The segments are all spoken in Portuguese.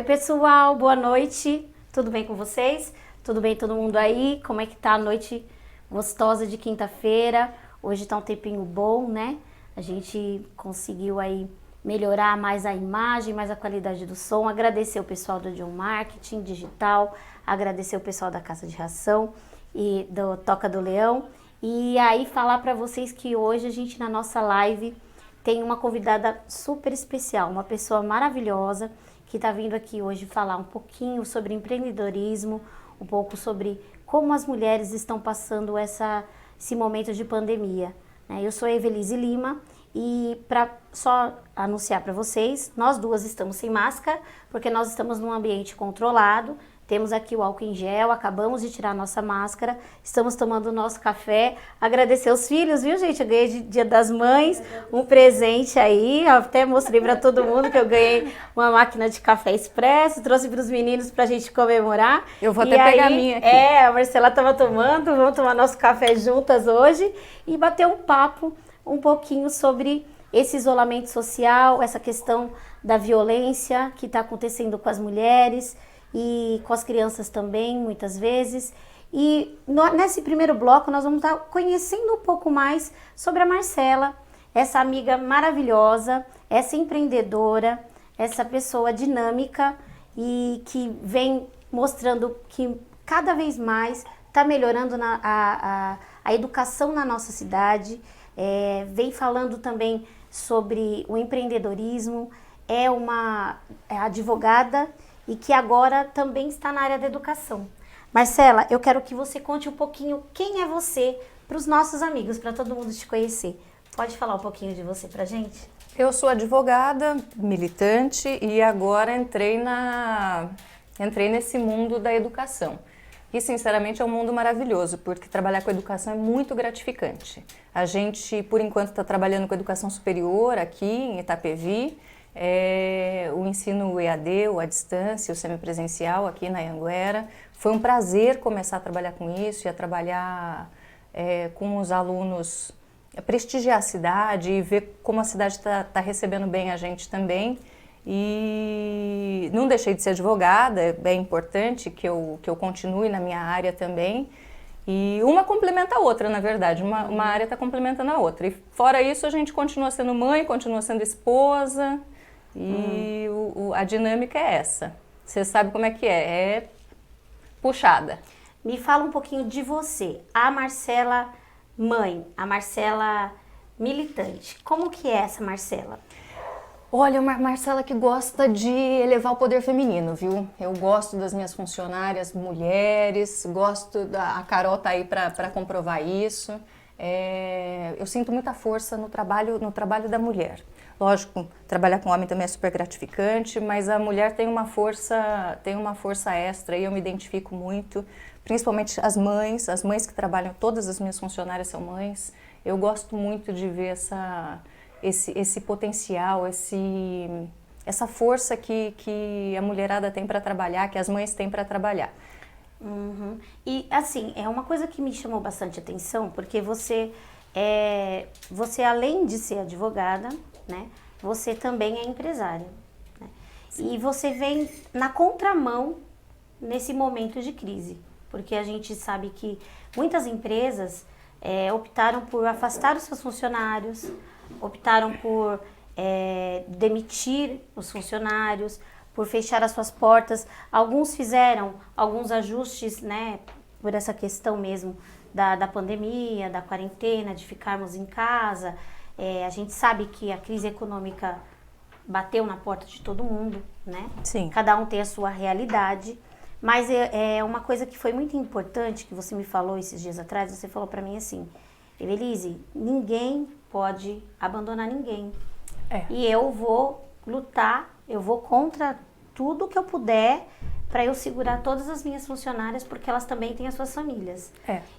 Oi, pessoal, boa noite. Tudo bem com vocês? Tudo bem todo mundo aí? Como é que tá a noite gostosa de quinta-feira? Hoje tá um tempinho bom, né? A gente conseguiu aí melhorar mais a imagem, mais a qualidade do som. Agradecer o pessoal do John Marketing Digital, agradecer o pessoal da Casa de Ração e do Toca do Leão. E aí falar para vocês que hoje a gente na nossa live tem uma convidada super especial, uma pessoa maravilhosa que está vindo aqui hoje falar um pouquinho sobre empreendedorismo, um pouco sobre como as mulheres estão passando esse momento de pandemia. Eu sou a Evelise Lima e para só anunciar para vocês, nós duas estamos sem máscara porque nós estamos num ambiente controlado. Temos aqui o álcool em gel, acabamos de tirar a nossa máscara, estamos tomando o nosso café. Agradecer os filhos, viu, gente? Eu ganhei de Dia das Mães um presente aí. Até mostrei para todo mundo que eu ganhei uma máquina de café expresso. Trouxe para os meninos para a gente comemorar. Eu vou até pegar a minha aqui. A Marcela estava tomando, vamos tomar nosso café juntas hoje e bater um papo um pouquinho sobre esse isolamento social, essa questão da violência que está acontecendo com as mulheres e com as crianças também, muitas vezes. E nesse primeiro bloco nós vamos estar conhecendo um pouco mais sobre a Marcela, essa amiga maravilhosa, essa empreendedora, essa pessoa dinâmica e que vem mostrando que cada vez mais está melhorando a educação na nossa cidade, vem falando também sobre o empreendedorismo, é uma advogada e que agora também está na área da educação. Marcela, eu quero que você conte um pouquinho quem é você para os nossos amigos, para todo mundo te conhecer. Pode falar um pouquinho de você para a gente? Eu sou advogada, militante e agora entrei nesse mundo da educação. E, sinceramente, é um mundo maravilhoso, porque trabalhar com educação é muito gratificante. A gente, por enquanto, está trabalhando com educação superior aqui em Itapevi, o ensino EAD, o à distância, o semipresencial aqui na Anhanguera. Foi um prazer começar a trabalhar com isso e a trabalhar com os alunos, prestigiar a cidade e ver como a cidade está recebendo bem a gente também. E não deixei de ser advogada, é bem importante que eu continue na minha área também. E uma complementa a outra, na verdade, uma área está complementando a outra. E fora isso, a gente continua sendo mãe, continua sendo esposa e a dinâmica é essa. Você sabe como é que é puxada. Me fala um pouquinho de você, a Marcela mãe, a Marcela militante. Como que é essa Marcela? Olha, uma Marcela que gosta de elevar o poder feminino, viu? Eu gosto das minhas funcionárias mulheres, a Carol tá aí para comprovar isso. Eu sinto muita força no trabalho da mulher. Lógico, trabalhar com homem também é super gratificante, mas a mulher tem uma força extra e eu me identifico muito, principalmente as mães que trabalham, todas as minhas funcionárias são mães. Eu gosto muito de ver esse potencial, essa força que a mulherada tem para trabalhar, que as mães têm para trabalhar. Uhum. E assim, é uma coisa que me chamou bastante atenção, porque você além de ser advogada, né, você também é empresária, né? E você vem na contramão nesse momento de crise, porque a gente sabe que muitas empresas optaram por afastar os seus funcionários, optaram por demitir os funcionários, por fechar as suas portas. Alguns fizeram alguns ajustes, né, por essa questão mesmo da pandemia, da quarentena, de ficarmos em casa. A gente sabe que a crise econômica bateu na porta de todo mundo, né? Sim. Cada um tem a sua realidade. Mas é uma coisa que foi muito importante, que você me falou esses dias atrás, você falou para mim assim: Evelise, ninguém pode abandonar ninguém. E eu vou lutar, eu vou contra tudo que eu puder para eu segurar todas as minhas funcionárias, porque elas também têm as suas famílias.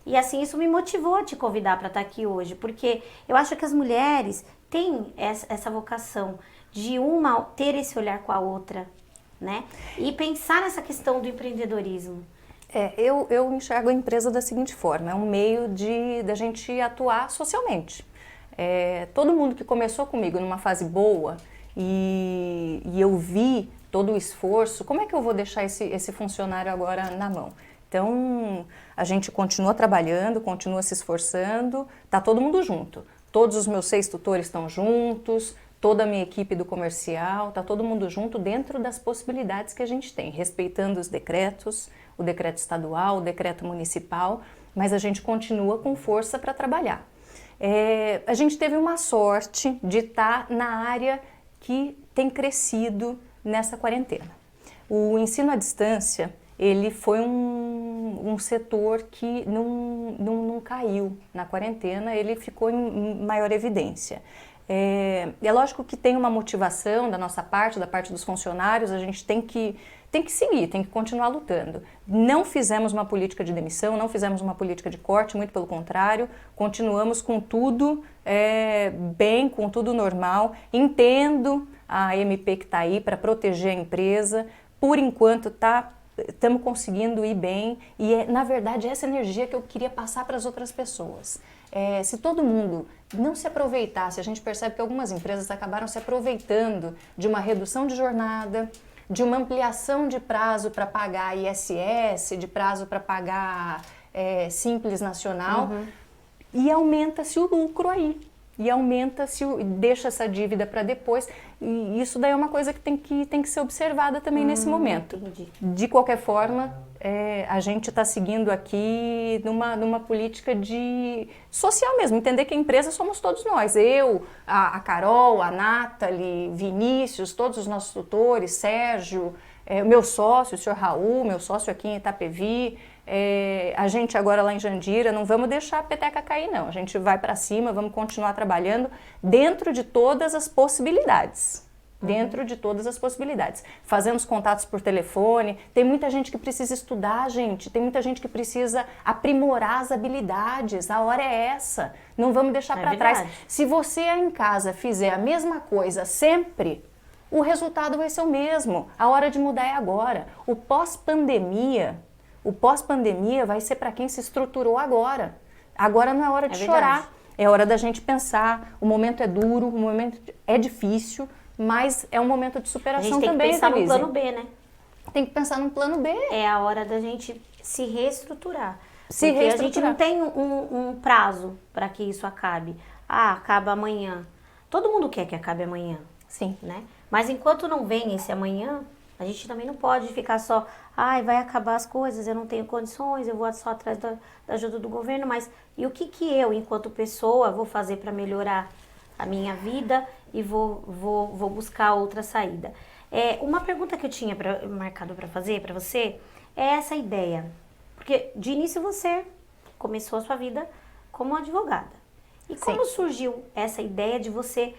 E assim, isso me motivou a te convidar para estar aqui hoje, porque eu acho que as mulheres têm essa vocação de uma ter esse olhar com a outra, né? E pensar nessa questão do empreendedorismo. Eu enxergo a empresa da seguinte forma: é um meio da gente atuar socialmente. Todo mundo que começou comigo numa fase boa e eu vi todo o esforço, como é que eu vou deixar esse funcionário agora na mão? Então, a gente continua trabalhando, continua se esforçando, tá todo mundo junto. Todos os meus 6 tutores estão juntos, toda a minha equipe do comercial, tá todo mundo junto dentro das possibilidades que a gente tem, respeitando os decretos, o decreto estadual, o decreto municipal, mas a gente continua com força para trabalhar. A gente teve uma sorte de estar na área que tem crescido nessa quarentena. O ensino à distância, ele foi um setor que não caiu na quarentena, ele ficou em maior evidência. É lógico que tem uma motivação da nossa parte, da parte dos funcionários, a gente tem que seguir, tem que continuar lutando. Não fizemos uma política de demissão, não fizemos uma política de corte, muito pelo contrário, continuamos com tudo bem, com tudo normal. Entendo a MP que está aí para proteger a empresa, por enquanto estamos conseguindo ir bem e na verdade essa energia que eu queria passar para as outras pessoas. Se todo mundo não se aproveitasse, a gente percebe que algumas empresas acabaram se aproveitando de uma redução de jornada, de uma ampliação de prazo para pagar ISS, de prazo para pagar Simples Nacional, e aumenta-se o lucro aí. E deixa essa dívida para depois, e isso daí é uma coisa que tem que ser observada também nesse momento. Entendi. De qualquer forma, a gente está seguindo aqui numa política social mesmo, entender que a empresa somos todos nós, eu, a Carol, a Nathalie, Vinícius, todos os nossos tutores, Sérgio, o meu sócio, o senhor Raul, meu sócio aqui em Itapevi, a gente agora lá em Jandira, não vamos deixar a peteca cair não, a gente vai para cima, vamos continuar trabalhando dentro de todas as possibilidades. Dentro de todas as possibilidades. Fazemos contatos por telefone, tem muita gente que precisa estudar, gente, tem muita gente que precisa aprimorar as habilidades, a hora é essa, não vamos deixar para trás. Se você aí em casa fizer a mesma coisa sempre, o resultado vai ser o mesmo, a hora de mudar é agora. O pós-pandemia vai ser para quem se estruturou agora. Agora não é hora de chorar, é hora da gente pensar, o momento é duro, o momento é difícil, mas é um momento de superação também, tem que pensar no plano B, né? Tem que pensar no plano B. É a hora da gente se reestruturar. Porque a gente não tem um prazo para que isso acabe. Acaba amanhã. Todo mundo quer que acabe amanhã. Sim. Né? Mas enquanto não vem esse amanhã, a gente também não pode ficar só, vai acabar as coisas, eu não tenho condições, eu vou só atrás da ajuda do governo, mas e o que eu, enquanto pessoa, vou fazer para melhorar a minha vida e vou buscar outra saída. Uma pergunta que eu tinha marcado para fazer para você é essa ideia. Porque de início você começou a sua vida como advogada. E como surgiu essa ideia de você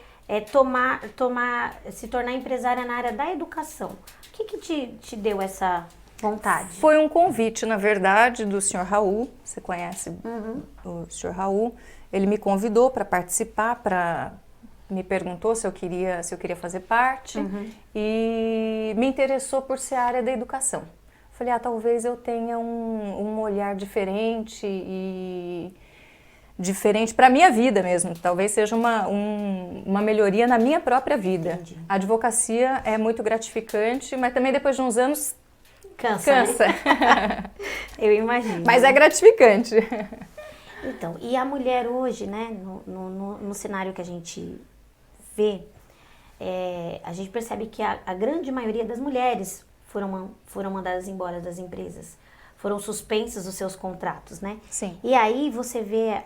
se tornar empresária na área da educação? O que te deu essa vontade? Foi um convite, na verdade, do senhor Raul. Você conhece o senhor Raul? Ele me convidou para participar, me perguntou se eu queria fazer parte e me interessou por ser a área da educação. Falei, talvez eu tenha um olhar diferente para a minha vida mesmo, talvez seja uma melhoria na minha própria vida. Entendi. A advocacia é muito gratificante, mas também depois de uns anos cansa. Né? Eu imagino. Mas é gratificante. Então, e a mulher hoje, né, no cenário que a gente vê, a gente percebe que a grande maioria das mulheres foram mandadas embora das empresas, foram suspensos os seus contratos, né? Sim. E aí você vê,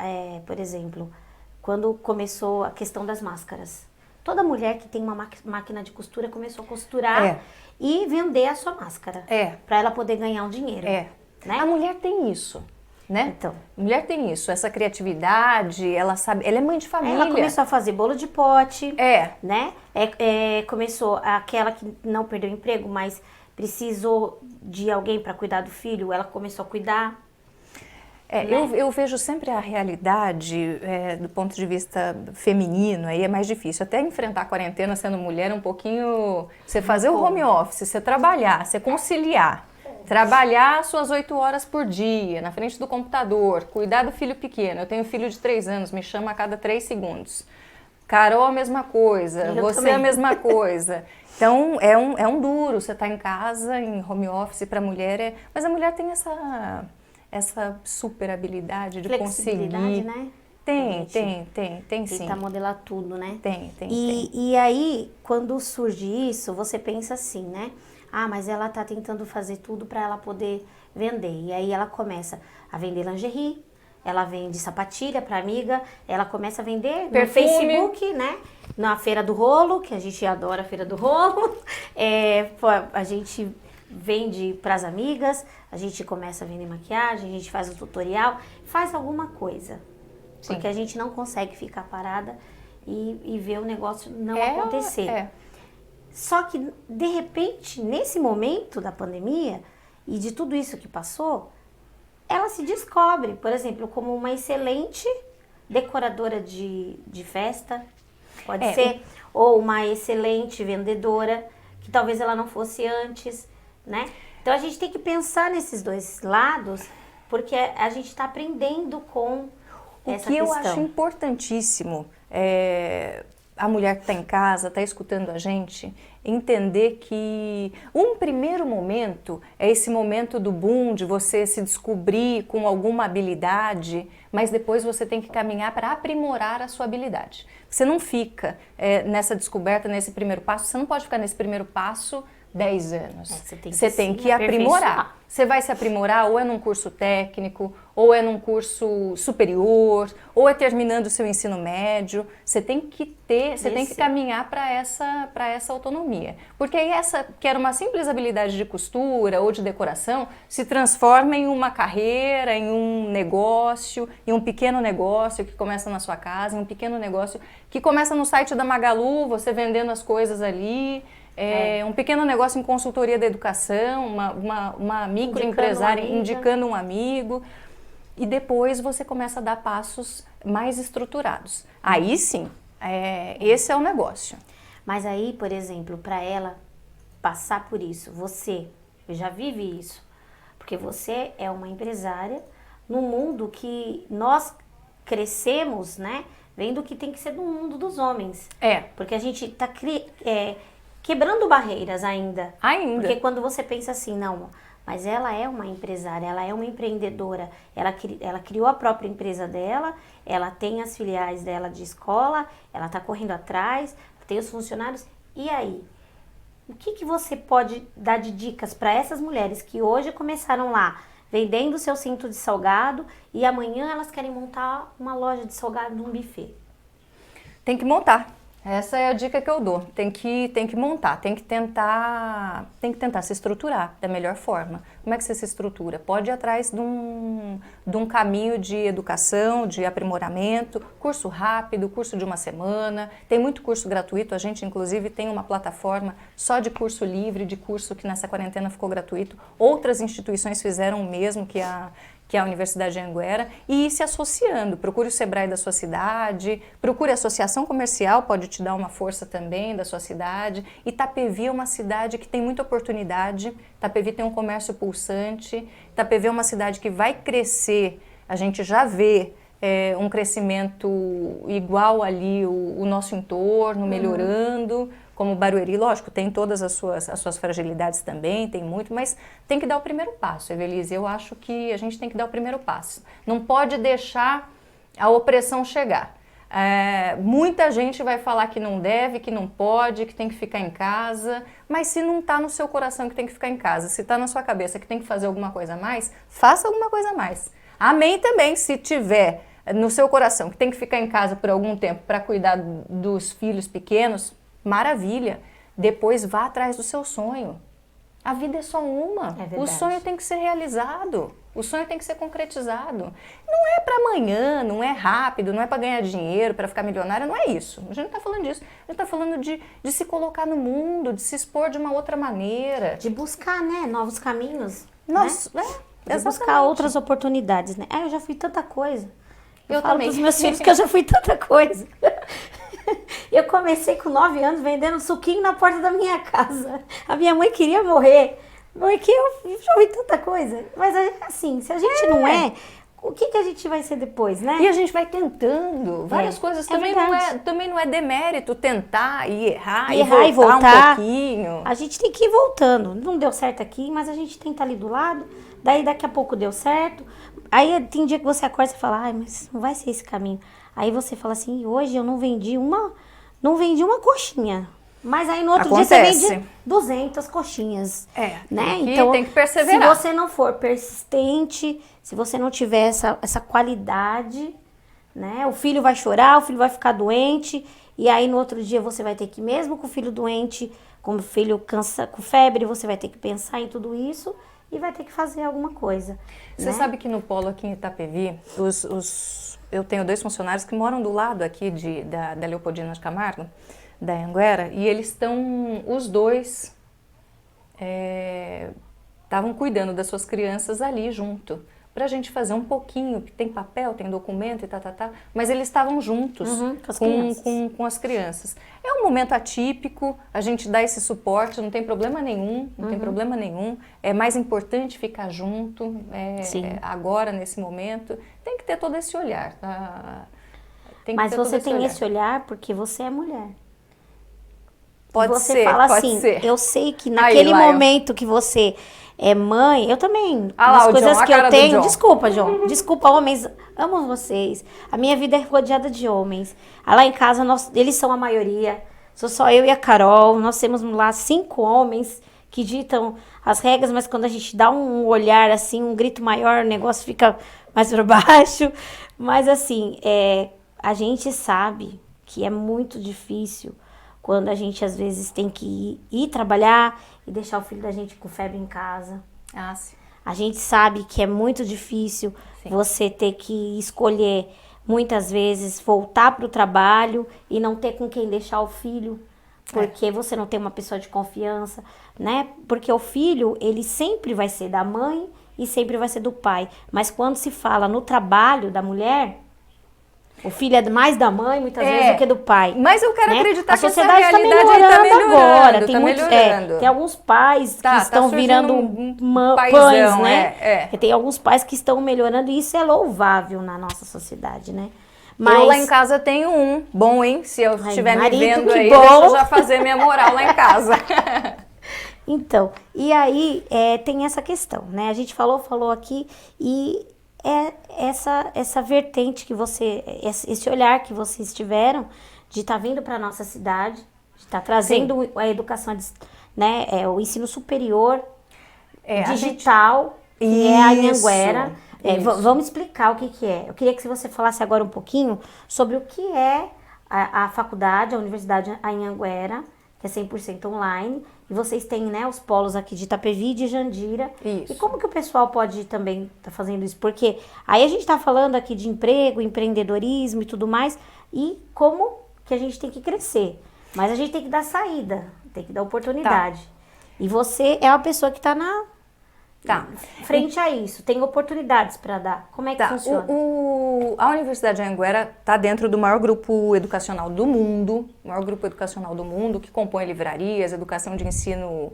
por exemplo, quando começou a questão das máscaras. Toda mulher que tem uma máquina de costura começou a costurar e vender a sua máscara, para ela poder ganhar um dinheiro. Né? A mulher tem isso. Né? Então, a mulher tem isso, essa criatividade, ela sabe, ela é mãe de família. Ela começou a fazer bolo de pote, né? Começou aquela que não perdeu o emprego, mas precisou de alguém para cuidar do filho, ela começou a cuidar. Né? Eu vejo sempre a realidade do ponto de vista feminino, aí é mais difícil. Até enfrentar a quarentena sendo mulher é um pouquinho... Você fazer o home office, você trabalhar, você conciliar. Trabalhar suas 8 horas por dia, na frente do computador, cuidar do filho pequeno. Eu tenho um filho de 3 anos, me chama a cada 3 segundos. Carol, a mesma coisa. Eu Você também. a mesma coisa. Então, é um duro. Você tá em casa, em home office, para a mulher Mas a mulher tem essa super habilidade de Flexibilidade, conseguir... né? Tem sim. Tentar modelar tudo, né? Tem. E aí, quando surge isso, você pensa assim, né? Ah, mas ela tá tentando fazer tudo para ela poder vender. E aí ela começa a vender lingerie, ela vende sapatilha para amiga, ela começa a vender Perfume. no Facebook, né? Na Feira do Rolo, que a gente adora a Feira do Rolo. A gente vende para as amigas, a gente começa a vender maquiagem, a gente faz o tutorial, faz alguma coisa. Sim. Porque a gente não consegue ficar parada e ver o negócio não acontecer. Só que, de repente, nesse momento da pandemia e de tudo isso que passou, ela se descobre, por exemplo, como uma excelente decoradora de festa, pode ser, ou uma excelente vendedora, que talvez ela não fosse antes, né? Então, a gente tem que pensar nesses dois lados, porque a gente está aprendendo com essa questão. O que eu acho importantíssimo a mulher que está em casa, está escutando a gente, entender que um primeiro momento é esse momento do boom, de você se descobrir com alguma habilidade, mas depois você tem que caminhar para aprimorar a sua habilidade. Você não fica nessa descoberta, nesse primeiro passo, você não pode ficar nesse primeiro passo 10 anos. Você tem que aprimorar. Você vai se aprimorar ou é num curso técnico, ou é num curso superior, ou é terminando o seu ensino médio. Você tem que caminhar para essa autonomia. Porque aí essa, que era uma simples habilidade de costura ou de decoração, se transforma em uma carreira, em um negócio, em um pequeno negócio que começa na sua casa, em um pequeno negócio que começa no site da Magalu, você vendendo as coisas ali. Um pequeno negócio em consultoria da educação, uma microempresária indicando um amigo, e depois você começa a dar passos mais estruturados. Aí sim, esse é o negócio. Mas aí, por exemplo, para ela passar por isso, você já vive isso, porque você é uma empresária no mundo que nós crescemos, né, vendo que tem que ser do mundo dos homens. Porque a gente está quebrando barreiras ainda. Porque quando você pensa assim, não, mas ela é uma empresária, ela é uma empreendedora, ela criou a própria empresa dela, ela tem as filiais dela de escola, ela está correndo atrás, tem os funcionários. E aí? O que você pode dar de dicas para essas mulheres que hoje começaram lá vendendo seu cinto de salgado e amanhã elas querem montar uma loja de salgado num buffet? Tem que montar. Essa é a dica que eu dou. Tem que montar, tem que tentar se estruturar da melhor forma. Como é que você se estrutura? Pode ir atrás de um caminho de educação, de aprimoramento, curso rápido, curso de uma semana. Tem muito curso gratuito, a gente inclusive tem uma plataforma só de curso livre, de curso que nessa quarentena ficou gratuito. Outras instituições fizeram o mesmo que a Universidade de Anhanguera, e ir se associando. Procure o Sebrae da sua cidade, procure a associação comercial, pode te dar uma força também da sua cidade. Itapevi é uma cidade que tem muita oportunidade, Itapevi tem um comércio pulsante, Itapevi é uma cidade que vai crescer, a gente já vê um crescimento igual ali, o nosso entorno melhorando, como Barueri, lógico, tem todas as suas fragilidades também, tem muito, mas tem que dar o primeiro passo, Evelise. Eu acho que a gente tem que dar o primeiro passo. Não pode deixar a opressão chegar. Muita gente vai falar que não deve, que não pode, que tem que ficar em casa, mas se não está no seu coração que tem que ficar em casa, se está na sua cabeça que tem que fazer alguma coisa a mais, faça alguma coisa a mais. Amém também, se tiver no seu coração que tem que ficar em casa por algum tempo para cuidar dos filhos pequenos, maravilha, depois vá atrás do seu sonho. A vida é só uma, o sonho tem que ser realizado, o sonho tem que ser concretizado. Não é para amanhã, não é rápido, não é para ganhar dinheiro, para ficar milionária, não é isso. A gente não está falando disso, a gente está falando de se colocar no mundo, de se expor de uma outra maneira. De buscar, né, novos caminhos. Nossa, né? De buscar outras oportunidades, né? Eu já fui tanta coisa. Eu falo também. Para os meus filhos que eu já fui tanta coisa. Eu comecei com 9 anos vendendo suquinho na porta da minha casa. A minha mãe queria morrer, porque eu já vi tanta coisa. Mas assim, se a gente não o que a gente vai ser depois, né? E a gente vai tentando várias coisas. Também não é demérito tentar e errar e voltar um pouquinho. A gente tem que ir voltando. Não deu certo aqui, mas a gente tenta ali do lado. Daí daqui a pouco deu certo. Aí tem dia que você acorda e fala, ai, mas não vai ser esse caminho. Aí você fala assim, hoje eu não vendi uma coxinha. Mas aí no outro dia você vende 200 coxinhas. Né? Então tem que perseverar. Se você não for persistente, se você não tiver essa qualidade, né? O filho vai chorar, o filho vai ficar doente. E aí no outro dia você vai ter que, mesmo com o filho doente, com o filho com febre, você vai ter que pensar em tudo isso e vai ter que fazer alguma coisa. Você sabe que no polo aqui em Itapevi, eu tenho 2 funcionários que moram do lado aqui da Leopoldina de Camargo, da Anhanguera, e eles estão, os dois, estavam cuidando das suas crianças ali junto, pra gente fazer um pouquinho, que tem papel, tem documento e mas eles estavam juntos com as crianças. É um momento atípico, a gente dá esse suporte, não tem problema nenhum, tem problema nenhum. É mais importante ficar junto, agora, nesse momento. Tem que ter todo esse olhar, tá? Mas você tem esse olhar porque você é mulher. Pode você ser, fala pode assim, ser. Eu sei que naquele momento que você é mãe, eu também, as coisas John, que eu tenho, desculpa, João, desculpa, homens, amo vocês, a minha vida é rodeada de homens, lá em casa, eles são a maioria, sou só eu e a Carol, nós temos lá 5 homens que ditam as regras, mas quando a gente dá um olhar assim, um grito maior, o negócio fica mais para baixo, mas assim, a gente sabe que é muito difícil quando a gente às vezes tem que ir trabalhar e deixar o filho da gente com febre em casa. Sim. A gente sabe que é muito difícil você ter que escolher, muitas vezes, voltar para o trabalho e não ter com quem deixar o filho, porque você não tem uma pessoa de confiança, né? Porque o filho, ele sempre vai ser da mãe e sempre vai ser do pai. Mas quando se fala no trabalho da mulher, o filho é mais da mãe, muitas vezes, do que do pai. Mas eu quero acreditar que essa realidade está melhorando agora. Tem melhorando. Tem alguns pais que estão virando paizão, pães, né? Tem alguns pais que estão melhorando e isso é louvável na nossa sociedade, né? Mas eu lá em casa tenho um. Bom, hein? Se eu estiver me vendo aí, bom. deixa eu já fazer minha moral lá em casa. Então, e aí tem essa questão, né? A gente falou aqui e essa vertente que esse olhar que vocês tiveram de estar vindo para nossa cidade, de estar trazendo a educação, né, o ensino superior digital, que é a Anhanguera. Vamos explicar o que é. Eu queria que você falasse agora um pouquinho sobre o que é a faculdade, a Universidade Anhanguera, que é 100% online. E vocês têm, né, os polos aqui de Itapevi e de Jandira. Isso. E como que o pessoal pode também estar fazendo isso? Porque aí a gente está falando aqui de emprego, empreendedorismo e tudo mais. E como que a gente tem que crescer. Mas a gente tem que dar saída, tem que dar oportunidade. E você é uma pessoa que está frente a isso, tem oportunidades para dar. Como é que funciona? A Universidade de Anhanguera está dentro do maior grupo educacional do mundo, que compõe livrarias, educação de ensino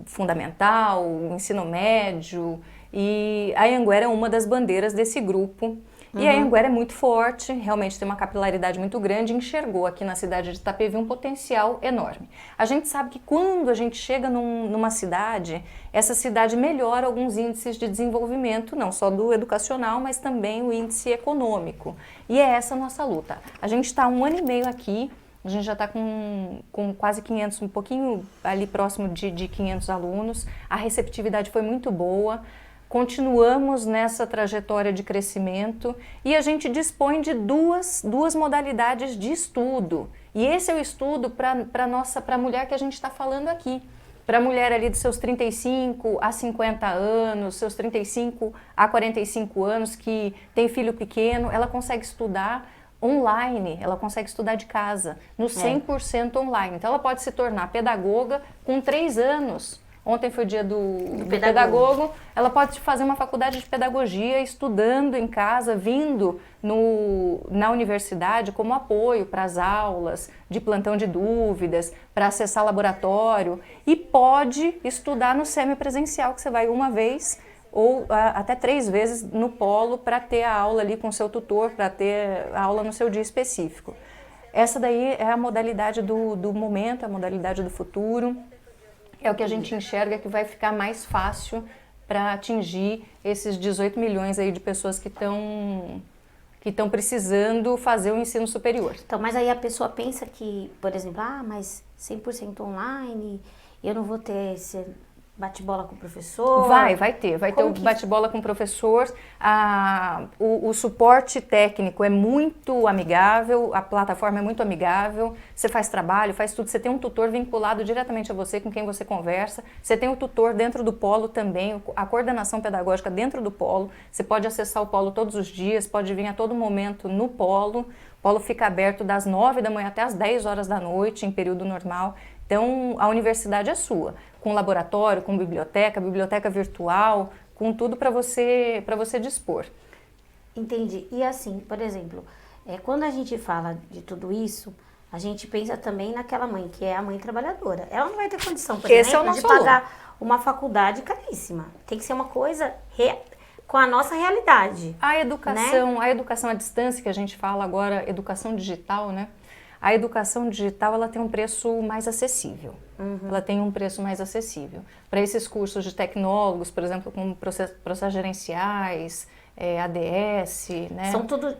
fundamental, ensino médio, e a Anhanguera é uma das bandeiras desse grupo. E a Anhanguera é muito forte, realmente tem uma capilaridade muito grande, enxergou aqui na cidade de Itapevi um potencial enorme. A gente sabe que quando a gente chega numa cidade, essa cidade melhora alguns índices de desenvolvimento, não só do educacional, mas também o índice econômico. E é essa a nossa luta. A gente está 1 ano e meio aqui, a gente já está com quase 500, um pouquinho ali próximo de 500 alunos, a receptividade foi muito boa. Continuamos nessa trajetória de crescimento e a gente dispõe de duas modalidades de estudo. E esse é o estudo para a mulher que a gente está falando aqui. Para a mulher ali dos seus 35 a 50 anos, seus 35 a 45 anos, que tem filho pequeno, ela consegue estudar online, ela consegue estudar de casa, no 100% online. Então ela pode se tornar pedagoga com 3 anos. Ontem foi o dia do pedagogo. Ela pode fazer uma faculdade de pedagogia estudando em casa, vindo na universidade como apoio para as aulas, de plantão de dúvidas, para acessar laboratório. E pode estudar no semipresencial, que você vai uma vez ou até 3 vezes no polo para ter a aula ali com o seu tutor, para ter a aula no seu dia específico. Essa daí é a modalidade do momento, a modalidade do futuro, é o que a gente enxerga que vai ficar mais fácil para atingir esses 18 milhões aí de pessoas que estão precisando fazer o ensino superior. Então, mas aí a pessoa pensa que, por exemplo, mas 100% online, eu não vou ter esse bate-bola com o professor? Vai ter o bate-bola com o professor, o suporte técnico é muito amigável, a plataforma é muito amigável, você faz trabalho, faz tudo, você tem um tutor vinculado diretamente a você, com quem você conversa, você tem o tutor dentro do polo também, a coordenação pedagógica dentro do polo, você pode acessar o polo todos os dias, pode vir a todo momento no polo, o polo fica aberto das 9 da manhã até as 10 horas da noite, em período normal, então a universidade é sua, com laboratório, com biblioteca virtual, com tudo para você dispor. Entendi. E assim, por exemplo, quando a gente fala de tudo isso, a gente pensa também naquela mãe, que é a mãe trabalhadora. Ela não vai ter condição, por exemplo, de pagar uma faculdade caríssima. Tem que ser uma coisa com a nossa realidade. A educação, né? A educação à distância, que a gente fala agora, educação digital, né? A educação digital, ela tem um preço mais acessível. Ela tem um preço mais acessível. Para esses cursos de tecnólogos, por exemplo, como processos gerenciais, ADS, né?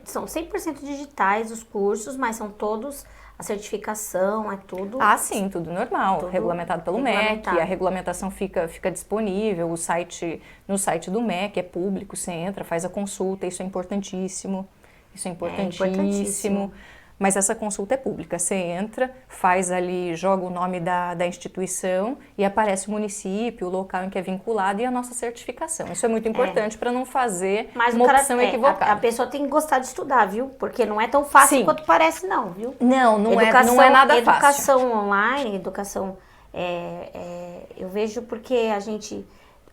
São 100% digitais os cursos, mas são todos, a certificação, é tudo... Sim, tudo normal, tudo regulamentado pelo MEC, a regulamentação fica disponível, no site do MEC, é público, você entra, faz a consulta, isso é importantíssimo. É importantíssimo. Mas essa consulta é pública, você entra, faz ali, joga o nome da instituição e aparece o município, o local em que é vinculado e a nossa certificação. Isso é muito importante para não fazer uma opção equivocada. A pessoa tem que gostar de estudar, viu? Porque não é tão fácil quanto parece, não, viu? Não é nada fácil. Educação online, eu vejo porque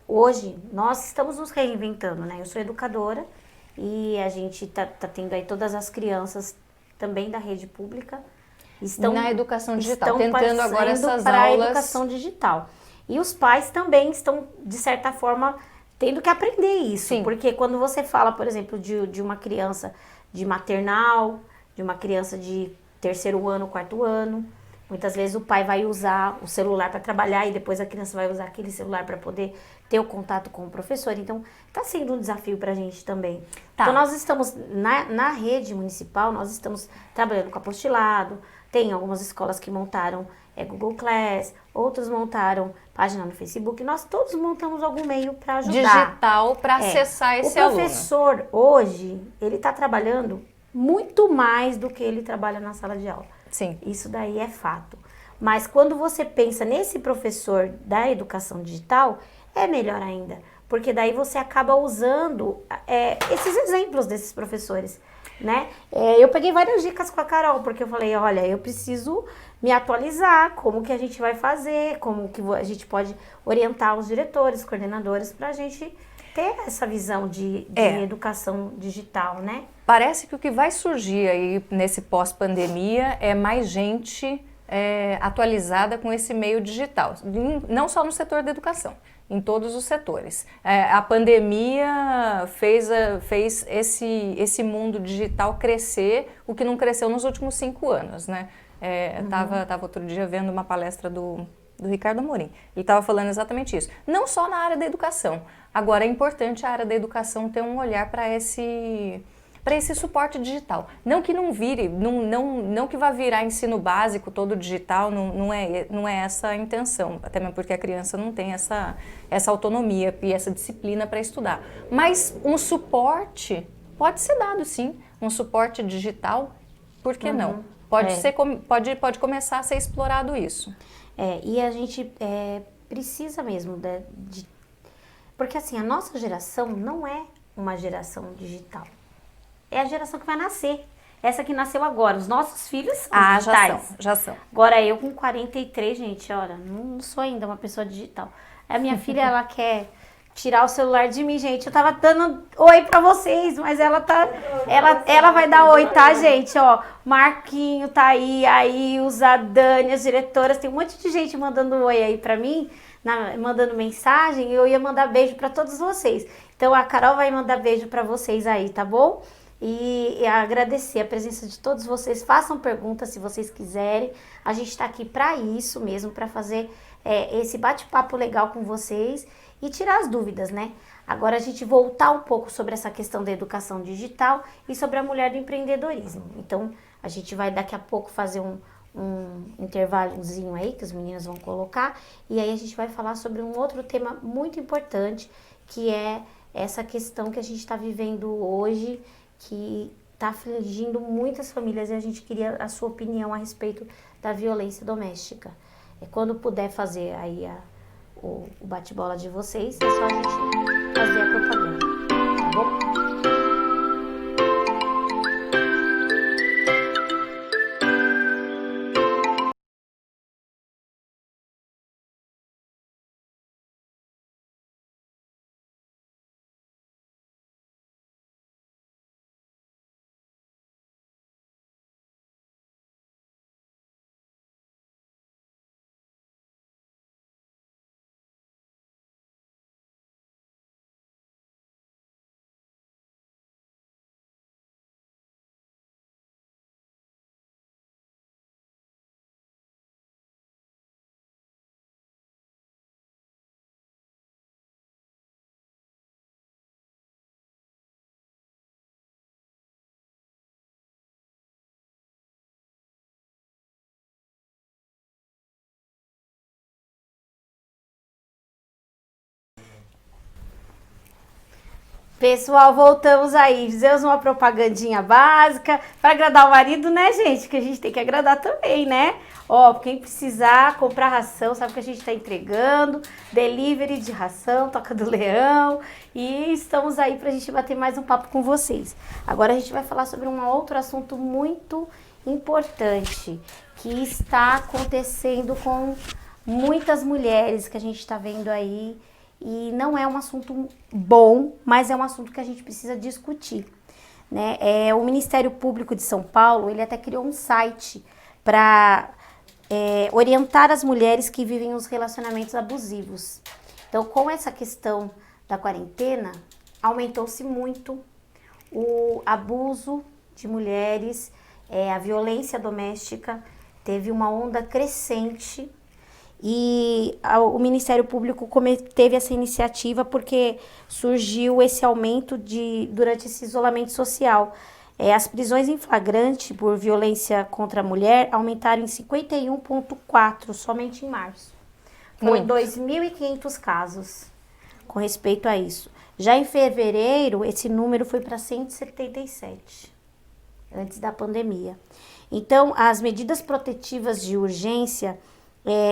hoje, nós estamos nos reinventando, né? Eu sou educadora e a gente tá tendo aí todas as crianças também da rede pública na educação digital, tentando agora essas para aulas... a educação digital. E os pais também estão, de certa forma, tendo que aprender isso. Sim. Porque quando você fala, por exemplo, de uma criança de maternal, de uma criança de 3º ano, 4º ano, muitas vezes o pai vai usar o celular para trabalhar e depois a criança vai usar aquele celular para poder ter o contato com o professor. Então, está sendo um desafio para a gente também. Então, nós estamos, na rede municipal, nós estamos trabalhando com apostilado. Tem algumas escolas que montaram Google Class, outros montaram página no Facebook. Nós todos montamos algum meio para ajudar. Digital para acessar esse aluno. O professor, hoje, ele está trabalhando muito mais do que ele trabalha na sala de aula. Sim. Isso daí é fato. Mas quando você pensa nesse professor da educação digital, é melhor ainda. Porque daí você acaba usando esses exemplos desses professores, né? Eu peguei várias dicas com a Carol, porque eu falei, olha, eu preciso me atualizar, como que a gente vai fazer, como que a gente pode orientar os diretores, coordenadores, para a gente ter essa visão de educação digital, né? Parece que o que vai surgir aí nesse pós-pandemia é mais gente atualizada com esse meio digital, não só no setor da educação, em todos os setores. A pandemia fez esse mundo digital crescer, o que não cresceu nos últimos 5 anos, né? Tava outro dia vendo uma palestra do Ricardo Amorim. Ele estava falando exatamente isso. Não só na área da educação. Agora é importante a área da educação ter um olhar para esse suporte digital. Não que não vire, não que vá virar ensino básico todo digital, não é essa a intenção, até mesmo porque a criança não tem essa autonomia e essa disciplina para estudar. Mas um suporte pode ser dado sim, um suporte digital, por que não? Pode começar a ser explorado isso. E a gente precisa mesmo porque assim, a nossa geração não é uma geração digital. É a geração que vai nascer. Essa que nasceu agora. Os nossos filhos são digitais. Já são. Agora eu com 43, gente, olha, não sou ainda uma pessoa digital. A minha filha, ela quer tirar o celular de mim, gente. Eu tava dando oi pra vocês, mas ela vai dar oi, tá, gente? Ó, Marquinho tá aí, a Ilza, a Dani, as diretoras, tem um monte de gente mandando oi aí pra mim, mandando mensagem, eu ia mandar beijo para todos vocês. Então a Carol vai mandar beijo para vocês aí, tá bom? E agradecer a presença de todos vocês. Façam perguntas se vocês quiserem. A gente está aqui para isso mesmo, para fazer esse bate-papo legal com vocês e tirar as dúvidas, né? Agora a gente voltar um pouco sobre essa questão da educação digital e sobre a mulher do empreendedorismo. Então a gente vai daqui a pouco fazer um intervalozinho aí que os meninos vão colocar e aí a gente vai falar sobre um outro tema muito importante, que é essa questão que a gente está vivendo hoje, que está afligindo muitas famílias, e a gente queria a sua opinião a respeito da violência doméstica. Quando puder fazer aí o bate-bola de vocês, é só a gente fazer a propaganda, tá bom? Pessoal, voltamos aí. Fizemos uma propagandinha básica para agradar o marido, né, gente? Que a gente tem que agradar também, né? Ó, quem precisar comprar ração, sabe que a gente tá entregando. Delivery de ração, Toca do Leão. E estamos aí pra gente bater mais um papo com vocês. Agora a gente vai falar sobre um outro assunto muito importante que está acontecendo com muitas mulheres que a gente tá vendo aí. E não é um assunto bom, mas é um assunto que a gente precisa discutir, né? O Ministério Público de São Paulo, ele até criou um site para orientar as mulheres que vivem os relacionamentos abusivos. Então, com essa questão da quarentena, aumentou-se muito o abuso de mulheres, a violência doméstica, teve uma onda crescente. E o Ministério Público teve essa iniciativa porque surgiu esse aumento durante esse isolamento social. As prisões em flagrante por violência contra a mulher aumentaram em 51,4% somente em março. Foi 2.500 casos com respeito a isso. Já em fevereiro, esse número foi para 177, antes da pandemia. Então, as medidas protetivas de urgência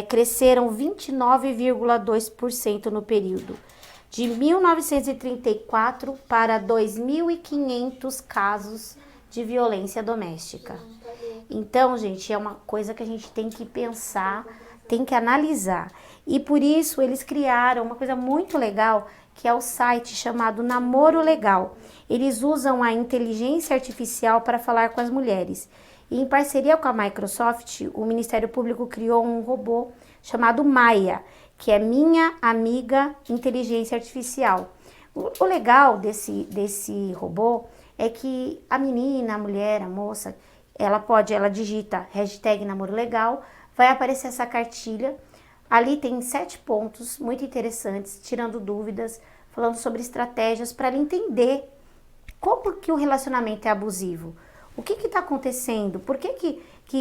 cresceram 29,2% no período, de 1.934 para 2.500 casos de violência doméstica. Então, gente, é uma coisa que a gente tem que pensar, tem que analisar. E por isso eles criaram uma coisa muito legal, que é o site chamado Namoro Legal. Eles usam a inteligência artificial para falar com as mulheres. E em parceria com a Microsoft, o Ministério Público criou um robô chamado Maia, que é Minha Amiga Inteligência Artificial. O legal desse robô é que a menina, a mulher, a moça, ela digita #Namoro Legal, vai aparecer essa cartilha. Ali tem 7 pontos muito interessantes, tirando dúvidas, falando sobre estratégias para ela entender como que o relacionamento é abusivo. O que está acontecendo? Por que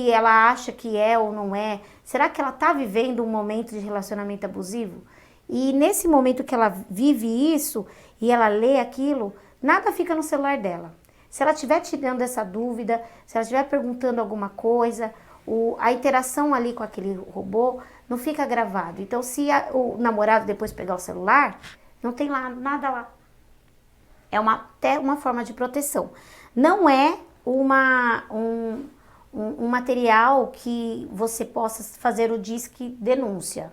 ela acha que é ou não é? Será que ela está vivendo um momento de relacionamento abusivo? E nesse momento que ela vive isso e ela lê aquilo, nada fica no celular dela. Se ela estiver tirando essa dúvida, se ela estiver perguntando alguma coisa, a interação ali com aquele robô não fica gravado. Então, se o namorado depois pegar o celular, não tem lá nada lá. É até uma forma de proteção. Não é um material que você possa fazer o disque denúncia,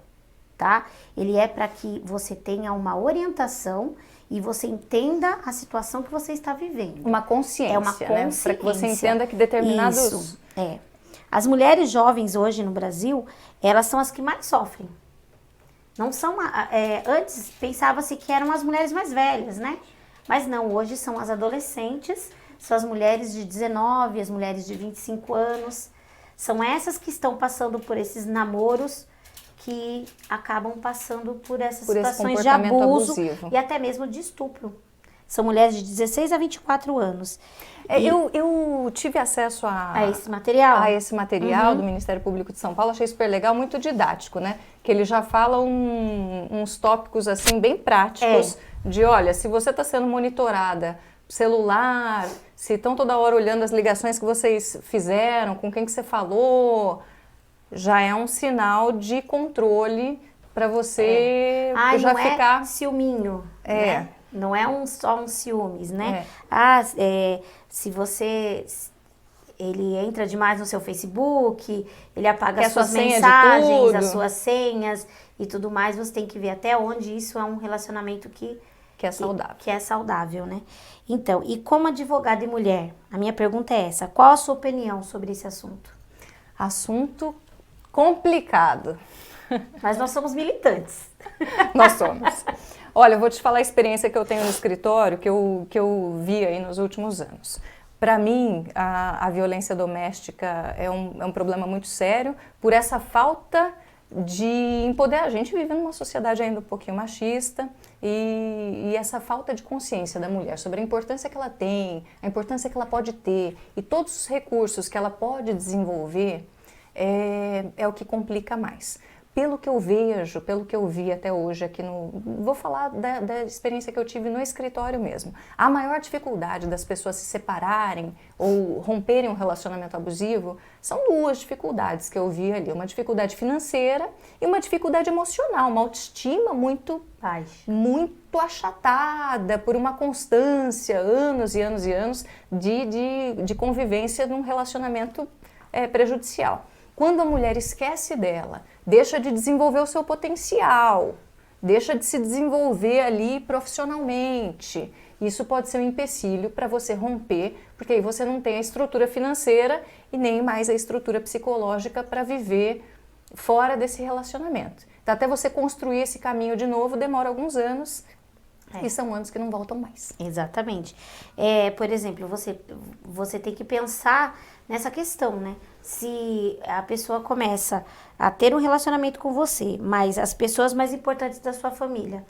tá? Ele é para que você tenha uma orientação e você entenda a situação que você está vivendo. Uma consciência, uma consciência, né? Para que você entenda que determinados... Isso, As mulheres jovens hoje no Brasil, elas são as que mais sofrem. Não são, antes pensava-se que eram as mulheres mais velhas, né? Mas não, hoje são as adolescentes, são as mulheres de 19, as mulheres de 25 anos. São essas que estão passando por esses namoros que acabam passando por essas situações de abuso abusivo. e até mesmo de estupro. São mulheres de 16 a 24 anos. Eu tive acesso A esse material? A esse material do Ministério Público de São Paulo, achei super legal, muito didático, né? Que ele já fala uns tópicos assim bem práticos de, olha, se você está sendo monitorada, celular, se estão toda hora olhando as ligações que vocês fizeram, com quem que você falou, já é um sinal de controle para você já não ficar... é ciúminho, É. né? Não é só um ciúmes, né? Se você... Ele entra demais no seu Facebook, ele apaga as suas mensagens, as suas senhas e tudo mais. Você tem que ver até onde isso é um relacionamento que é saudável. Que é saudável, né? Então, e como advogada e mulher, a minha pergunta é essa. Qual a sua opinião sobre esse assunto? Assunto complicado. Mas nós somos militantes. Nós somos. Olha, eu vou te falar a experiência que eu tenho no escritório, que eu vi aí nos últimos anos. Para mim, a violência doméstica é um problema muito sério por essa falta de empoderar. A gente vive numa sociedade ainda um pouquinho machista e essa falta de consciência da mulher sobre a importância que ela tem, a importância que ela pode ter e todos os recursos que ela pode desenvolver é o que complica mais. Pelo que eu vejo, pelo que eu vi até hoje aqui vou falar da experiência que eu tive no escritório mesmo. A maior dificuldade das pessoas se separarem ou romperem um relacionamento abusivo são duas dificuldades que eu vi ali. Uma dificuldade financeira e uma dificuldade emocional, uma autoestima muito achatada por uma constância, anos e anos e anos de convivência num relacionamento prejudicial. Quando a mulher esquece dela, deixa de desenvolver o seu potencial, deixa de se desenvolver ali profissionalmente, isso pode ser um empecilho para você romper, porque aí você não tem a estrutura financeira e nem mais a estrutura psicológica para viver fora desse relacionamento. Então, até você construir esse caminho de novo, demora alguns anos. E são anos que não voltam mais. Exatamente. Por exemplo, você tem que pensar nessa questão, né? Se a pessoa começa a ter um relacionamento com você, mas as pessoas mais importantes da sua família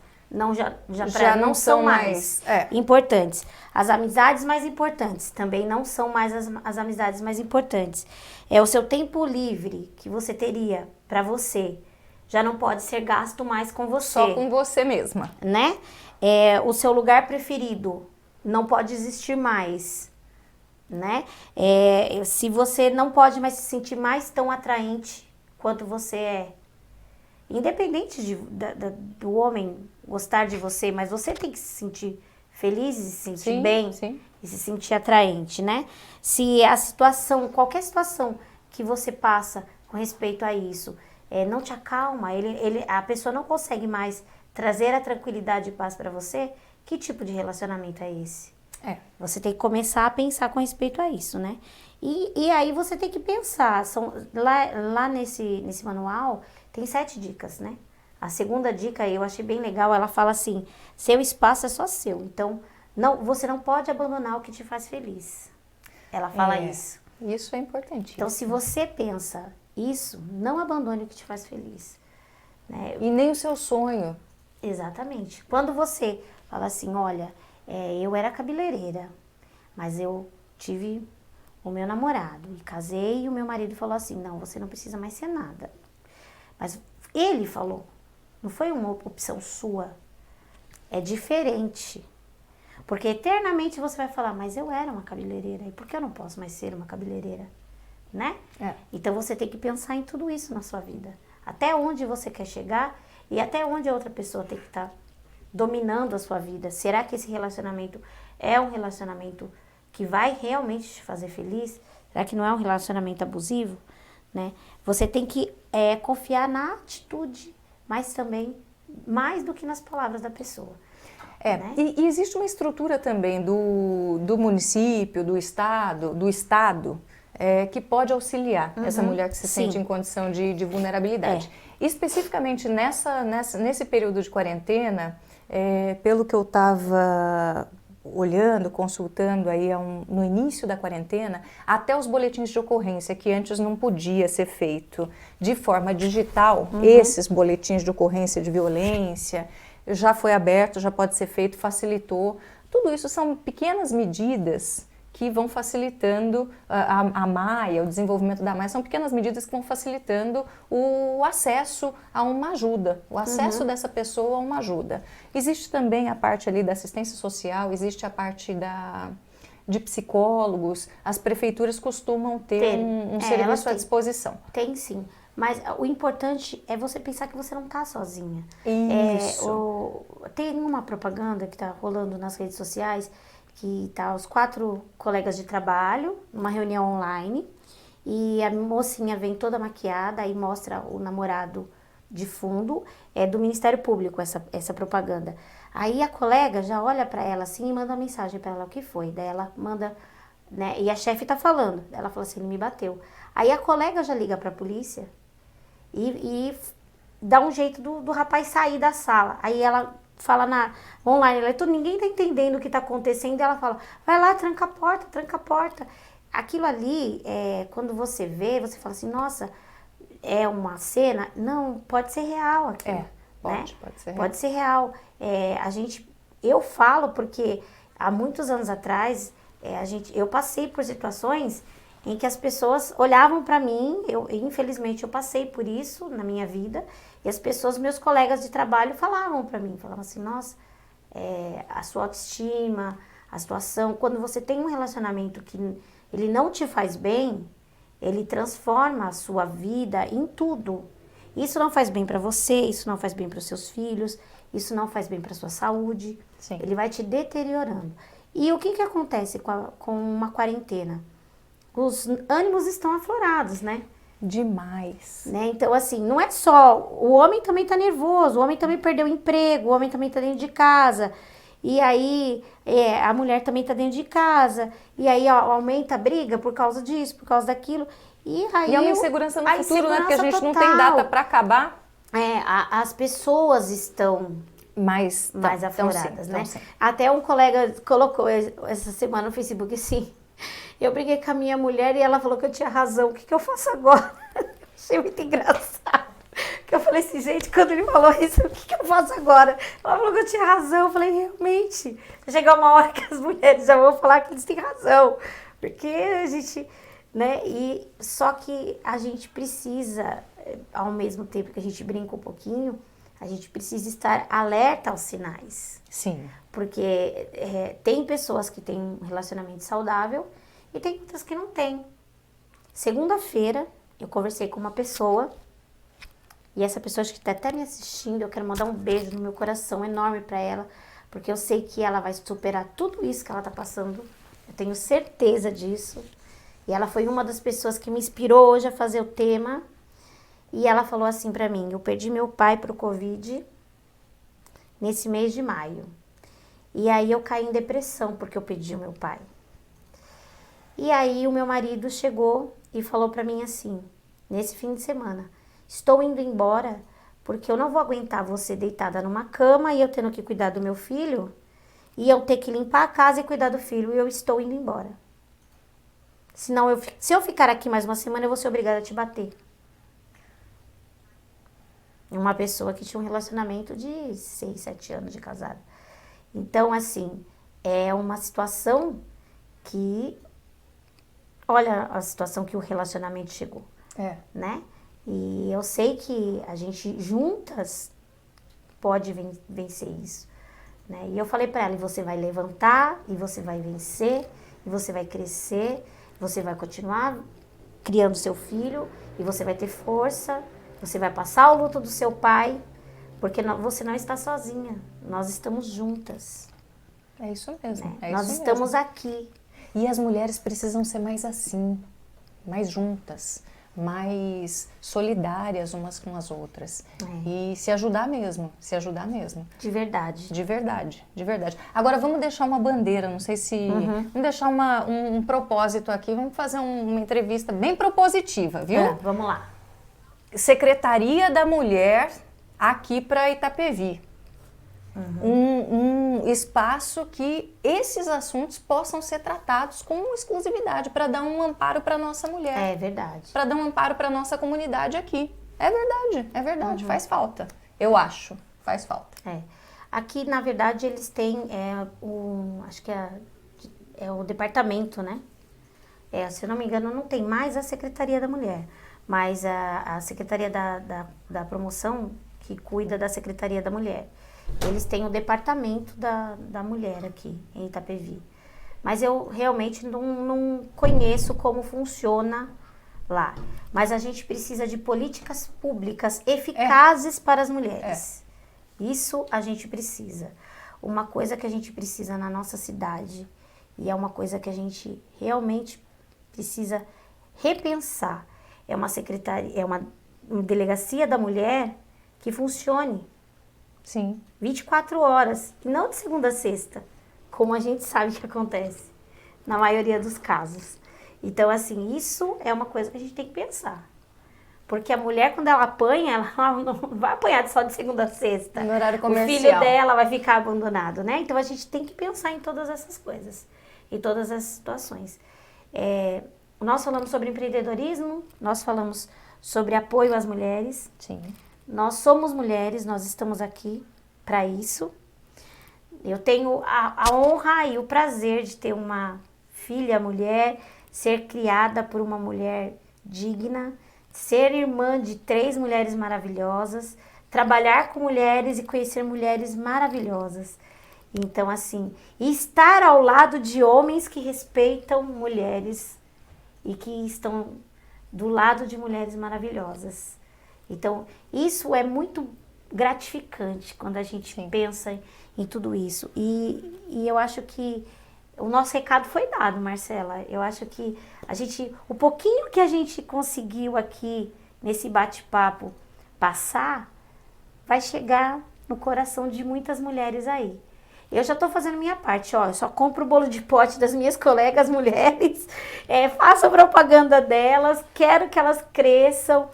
já não são mais importantes. As amizades mais importantes também não são mais as amizades mais importantes. O seu tempo livre que você teria para você já não pode ser gasto mais com você. Só com você mesma. Né? O seu lugar preferido não pode existir mais, né? Se você não pode mais se sentir mais tão atraente quanto você é, independente do homem gostar de você, mas você tem que se sentir feliz e se sentir bem e se sentir atraente, né? Se a situação, qualquer situação que você passa com respeito a isso, não te acalma, a pessoa não consegue mais trazer a tranquilidade e paz para você, que tipo de relacionamento é esse? Você tem que começar a pensar com respeito a isso, né? E aí você tem que pensar, lá nesse manual tem 7 dicas, né? A segunda dica eu achei bem legal, ela fala assim, seu espaço é só seu, então você não pode abandonar o que te faz feliz. Ela fala isso. Isso é importante. Então se você pensa isso, não abandone o que te faz feliz. Né? E nem o seu sonho. Exatamente. Quando você fala assim, olha, eu era cabeleireira, mas eu tive o meu namorado e casei e o meu marido falou assim, não, você não precisa mais ser nada. Mas ele falou, não foi uma opção sua, é diferente. Porque eternamente você vai falar, mas eu era uma cabeleireira, e por que eu não posso mais ser uma cabeleireira? Né? Então você tem que pensar em tudo isso na sua vida. Até onde você quer chegar e até onde a outra pessoa tem que estar dominando a sua vida. Será que esse relacionamento é um relacionamento que vai realmente te fazer feliz? Será que não é um relacionamento abusivo? Né? Você tem que confiar na atitude, mas também mais do que nas palavras da pessoa. Né? E existe uma estrutura também do município, do estado, que pode auxiliar essa mulher que se Sim. sente em condição de vulnerabilidade. Especificamente nesse período de quarentena, pelo que eu estava olhando, consultando aí no início da quarentena, até os boletins de ocorrência, que antes não podia ser feito de forma digital, esses boletins de ocorrência de violência, já foi aberto, já pode ser feito, facilitou. Tudo isso são pequenas medidas que vão facilitando a MAIA, o desenvolvimento da MAIA, são pequenas medidas que vão facilitando o acesso a uma ajuda, o acesso dessa pessoa a uma ajuda. Existe também a parte ali da assistência social, existe a parte de psicólogos, as prefeituras costumam ter um serviço à disposição. Tem sim, mas o importante é você pensar que você não está sozinha. Isso. Tem uma propaganda que está rolando nas redes sociais, que tá os 4 colegas de trabalho, numa reunião online, e a mocinha vem toda maquiada, aí mostra o namorado de fundo, é do Ministério Público essa propaganda. Aí a colega já olha para ela assim e manda uma mensagem para ela, o que foi? Daí ela manda, né, e a chefe tá falando, ela fala assim, ele me bateu. Aí a colega já liga para a polícia e dá um jeito do rapaz sair da sala. Aí ela fala online, ninguém tá entendendo o que tá acontecendo, e ela fala, vai lá, tranca a porta, tranca a porta. Aquilo ali, quando você vê, você fala assim, nossa, é uma cena? Não, pode ser real aquilo. Pode ser real. Pode ser real. Eu falo porque há muitos anos atrás, eu passei por situações em que as pessoas olhavam para mim, infelizmente eu passei por isso na minha vida, e as pessoas, meus colegas de trabalho, falavam assim, nossa, a sua autoestima, a situação, quando você tem um relacionamento que ele não te faz bem, ele transforma a sua vida em tudo. Isso não faz bem para você, isso não faz bem para os seus filhos, isso não faz bem para a sua saúde. Sim. Ele vai te deteriorando. E o que acontece com uma quarentena? Os ânimos estão aflorados, né? Demais. Né? Então, assim, não é só... O homem também tá nervoso, o homem também perdeu o emprego, o homem também tá dentro de casa. E aí, a mulher também tá dentro de casa. E aí, aumenta a briga por causa disso, por causa daquilo. E aí... E é uma insegurança no futuro, né? Porque a gente não tem data para acabar. As pessoas estão mais afloradas, né? Até um colega colocou essa semana no Facebook assim... Eu briguei com a minha mulher e ela falou que eu tinha razão. O que eu faço agora? Achei muito engraçado. Porque eu falei assim, gente, quando ele falou isso, o que eu faço agora? Ela falou que eu tinha razão. Eu falei, realmente. Chega uma hora que as mulheres já vão falar que eles têm razão. Porque a gente, né? Só que a gente precisa, ao mesmo tempo que a gente brinca um pouquinho, a gente precisa estar alerta aos sinais. Sim. Porque tem pessoas que têm um relacionamento saudável e tem outras que não têm. Segunda-feira, eu conversei com uma pessoa, e essa pessoa acho que está até me assistindo, eu quero mandar um beijo no meu coração enorme para ela, porque eu sei que ela vai superar tudo isso que ela está passando, eu tenho certeza disso. E ela foi uma das pessoas que me inspirou hoje a fazer o tema, e ela falou assim para mim, eu perdi meu pai pro Covid nesse mês de maio. E aí eu caí em depressão porque eu perdi o meu pai. E aí o meu marido chegou e falou pra mim assim, nesse fim de semana, estou indo embora porque eu não vou aguentar você deitada numa cama e eu tendo que cuidar do meu filho e eu ter que limpar a casa e cuidar do filho e eu estou indo embora. Senão, se eu ficar aqui mais uma semana, eu vou ser obrigada a te bater. Uma pessoa que tinha um relacionamento de 6, 7 anos de casado. Então, assim, é uma situação que... Olha a situação que o relacionamento chegou, né? E eu sei que a gente juntas pode vencer isso, né? E eu falei pra ela, e você vai levantar, e você vai vencer, e você vai crescer, você vai continuar criando seu filho, e você vai ter força, você vai passar o luto do seu pai, porque você não está sozinha, nós estamos juntas. É isso mesmo. Né? Nós estamos aqui. E as mulheres precisam ser mais assim, mais juntas, mais solidárias umas com as outras. E se ajudar mesmo, se ajudar mesmo. De verdade. De verdade, de verdade. Agora vamos deixar uma bandeira, não sei se... Vamos deixar um propósito aqui, vamos fazer uma entrevista bem propositiva, viu? Vamos lá. Secretaria da Mulher aqui para Itapevi. Um espaço que esses assuntos possam ser tratados com exclusividade, para dar um amparo para a nossa mulher. É verdade. Para dar um amparo para a nossa comunidade aqui. É verdade, faz falta. Eu acho, faz falta. Aqui, na verdade, eles têm, acho que é o departamento, né? Se eu não me engano, não tem mais a Secretaria da Mulher, mas a Secretaria da Promoção, que cuida da Secretaria da Mulher. Eles têm o departamento da mulher aqui em Itapevi. Mas eu realmente não conheço como funciona lá. Mas a gente precisa de políticas públicas eficazes para as mulheres. Isso a gente precisa. Uma coisa que a gente precisa na nossa cidade, e é uma coisa que a gente realmente precisa repensar, é uma delegacia da mulher que funcione. Sim. 24 horas, e não de segunda a sexta, como a gente sabe que acontece, na maioria dos casos. Então, assim, isso é uma coisa que a gente tem que pensar. Porque a mulher, quando ela apanha, ela não vai apanhar só de segunda a sexta. No horário comercial. O filho dela vai ficar abandonado, né? Então, a gente tem que pensar em todas essas coisas, em todas as situações. Nós falamos sobre empreendedorismo, nós falamos sobre apoio às mulheres. Sim. Nós somos mulheres, nós estamos aqui para isso. Eu tenho a honra e o prazer de ter uma filha mulher, ser criada por uma mulher digna, ser irmã de 3 mulheres maravilhosas, trabalhar com mulheres e conhecer mulheres maravilhosas. Então, assim, estar ao lado de homens que respeitam mulheres e que estão do lado de mulheres maravilhosas. Então, isso é muito gratificante quando a gente pensa em tudo isso. E eu acho que o nosso recado foi dado, Marcela. Eu acho que o pouquinho que a gente conseguiu aqui nesse bate-papo passar, vai chegar no coração de muitas mulheres aí. Eu já estou fazendo minha parte, eu só compro o bolo de pote das minhas colegas mulheres, faço a propaganda delas, quero que elas cresçam.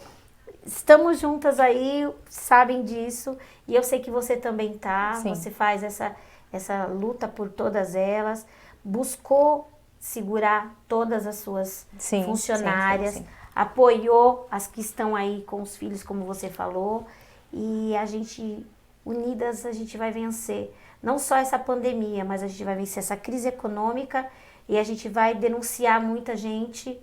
Estamos juntas aí, sabem disso, e eu sei que você também tá. Sim. Você faz essa luta por todas elas, buscou segurar todas as suas funcionárias, sim. Apoiou as que estão aí com os filhos, como você falou, e unidas, a gente vai vencer. Não só essa pandemia, mas a gente vai vencer essa crise econômica e a gente vai denunciar muita gente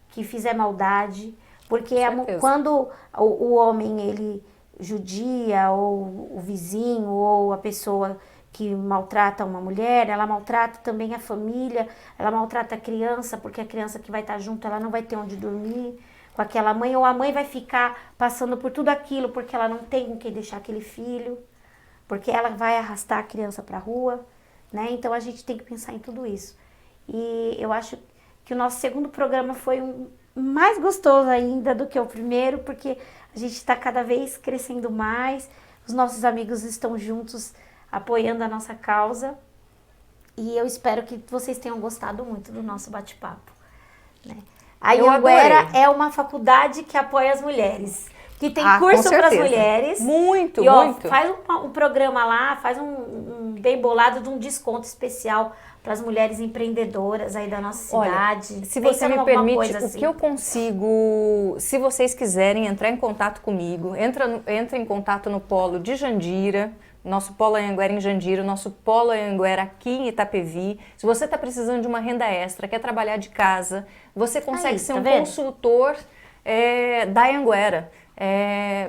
que fizer maldade. Porque quando o homem, ele judia, ou o vizinho, ou a pessoa que maltrata uma mulher, ela maltrata também a família, ela maltrata a criança, porque a criança que vai estar junto, ela não vai ter onde dormir com aquela mãe, ou a mãe vai ficar passando por tudo aquilo, porque ela não tem com quem deixar aquele filho, porque ela vai arrastar a criança para a rua, né? Então a gente tem que pensar em tudo isso. E eu acho que o nosso segundo programa foi mais gostoso ainda do que o primeiro, porque a gente está cada vez crescendo mais, os nossos amigos estão juntos apoiando a nossa causa, e eu espero que vocês tenham gostado muito do nosso bate-papo, né? A Anhanguera é uma faculdade que apoia as mulheres, que tem curso para as mulheres. Muito, e, muito. Faz um programa lá, faz um bem bolado de um desconto especial para as mulheres empreendedoras aí da nossa cidade. Olha, se você me permite, assim. O que eu consigo, se vocês quiserem entrar em contato comigo, entra em contato no Polo de Jandira, nosso Polo Anhanguera em Jandira, nosso Polo Anhanguera aqui em Itapevi. Se você está precisando de uma renda extra, quer trabalhar de casa, você consegue ser um consultor da Anhanguera.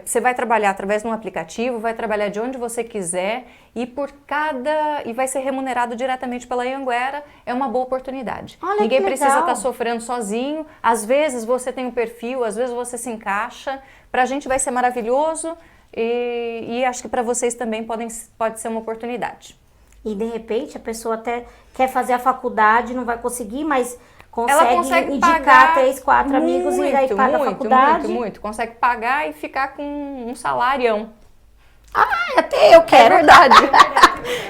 Você vai trabalhar através de um aplicativo, vai trabalhar de onde você quiser e vai ser remunerado diretamente pela Anhanguera. É uma boa oportunidade. Olha, ninguém precisa estar sofrendo sozinho. Às vezes você tem um perfil, às vezes você se encaixa. Para a gente vai ser maravilhoso e acho que para vocês também pode ser uma oportunidade. E de repente a pessoa até quer fazer a faculdade, não vai conseguir, mas consegue indicar pagar 3, 4 amigos e aí paga a faculdade. Muito. Consegue pagar e ficar com um salarião. Até eu quero. É verdade.